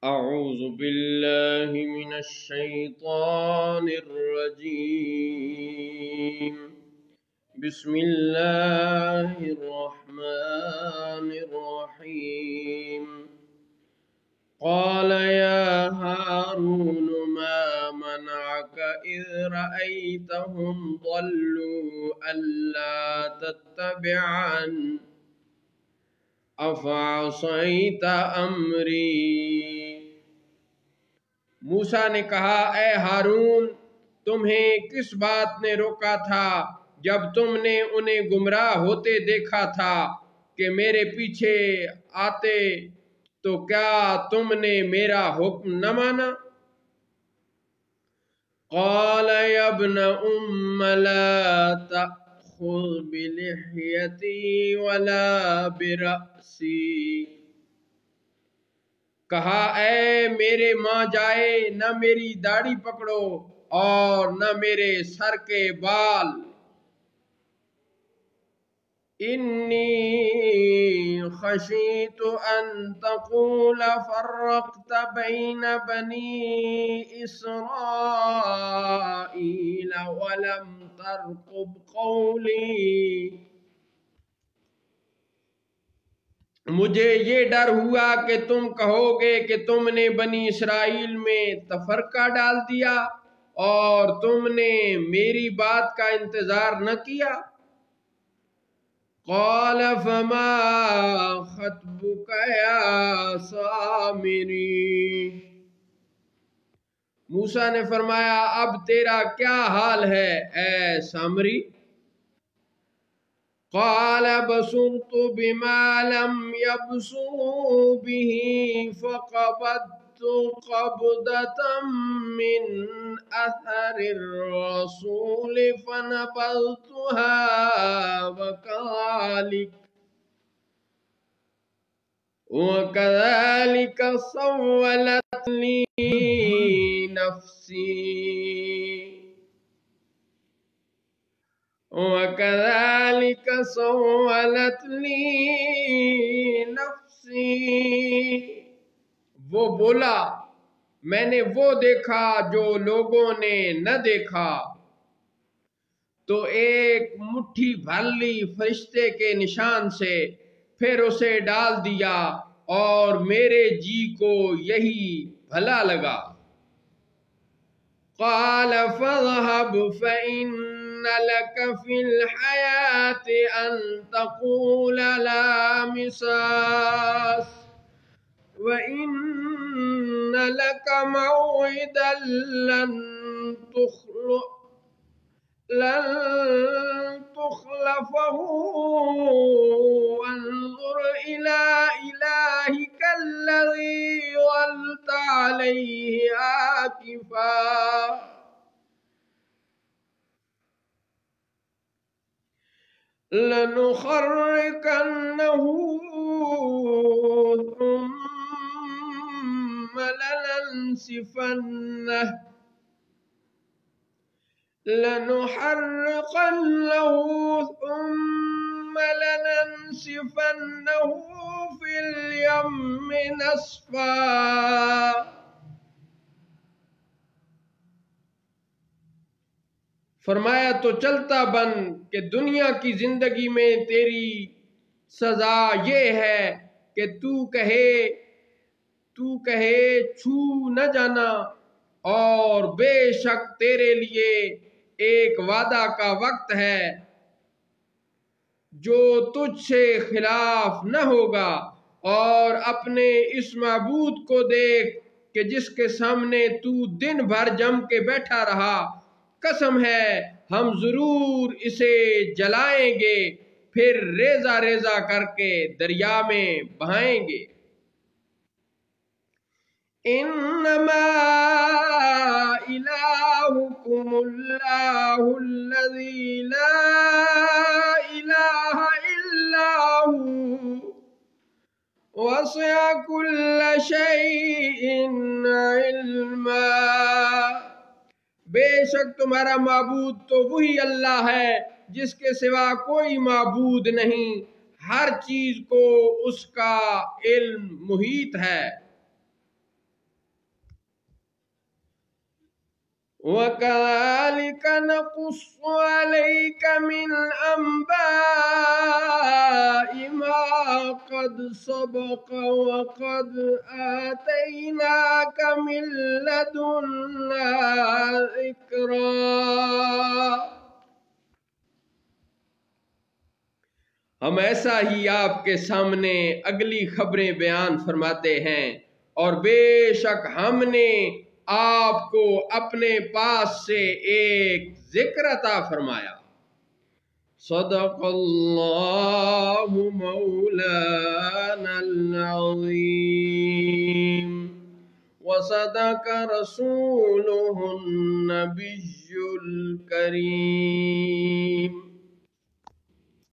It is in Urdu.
أعوذ بالله من الشيطان الرجيم. بسم الله الرحمن الرحيم. قال يا هارون ما منعك إذ رأيتهم ضلوا ألا تتبعن أفعصيت أمري۔ موسیٰ نے کہا اے ہارون تمہیں کس بات نے روکا تھا جب تم نے انہیں گمراہ ہوتے دیکھا تھا کہ میرے پیچھے آتے تو کیا تم نے میرا حکم نہ مانا؟ قال يا ابن أم لا تأخذ بلحيتي ولا برأسي۔ کہا اے میرے ماں جائے نہ میری داڑھی پکڑو اور نہ میرے سر کے بال۔ انی خشیت ان تقول فرقت بین بنی اسرائیل ولم ترقب قولی۔ مجھے یہ ڈر ہوا کہ تم کہو گے کہ تم نے بنی اسرائیل میں تفرقہ ڈال دیا اور تم نے میری بات کا انتظار نہ کیا۔ قال فما خطبك یا سامری۔ موسیٰ نے فرمایا اب تیرا کیا حال ہے اے سامری؟ قال بصرت بما لم يبصروا به فقبضت قبضة من أثر الرسول فنبذتها وكذلك سولت لي نفسي وَكَذَلِكَ سَوَّلَتْ لِي نَفْسِي۔ وہ بولا میں نے وہ دیکھا جو لوگوں نے نہ دیکھا، تو ایک مٹھی بھر لی فرشتے کے نشان سے، پھر اسے ڈال دیا اور میرے جی کو یہی بھلا لگا۔ قال فاذهب فإن لك في الحياة أن تقول لا مساس وإن لك موعدا لن تخلفه وانظر إلى إلهك الذي ظلت عليه عاكفا لنخرقنه ثم لننسفنه في اليم نسفا۔ فرمایا تو چلتا بن کہ دنیا کی زندگی میں تیری سزا یہ ہے کہ تو کہے چھو نہ جانا، اور بے شک تیرے لیے ایک وعدہ کا وقت ہے جو تجھ سے خلاف نہ ہوگا، اور اپنے اس معبود کو دیکھ کہ جس کے سامنے تو دن بھر جم کے بیٹھا رہا، قسم ہے ہم ضرور اسے جلائیں گے پھر ریزہ ریزہ کر کے دریا میں بہائیں گے۔ انما الہکم اللہ الذی لا الہ الا ہوا وسع کل شیء علما۔ بے شک تمہارا معبود تو وہی اللہ ہے جس کے سوا کوئی معبود نہیں، ہر چیز کو اس کا علم محیط ہے۔ وَكَذَلِكَ نَقُصُّ عَلَيْكَ مِنْ أَنْبَاءِ مَا قَدْ سَبَقَ وَقَدْ آتَيْنَاكَ مِنْ لَدُنَّا ذِكْرًا۔ ہم ایسا ہی آپ کے سامنے اگلی خبریں بیان فرماتے ہیں، اور بے شک ہم نے آپ کو اپنے پاس سے ایک ذکر عطا فرمایا۔ صدق اللہ مولانا العظیم وصدق رسولہ النبی الکریم۔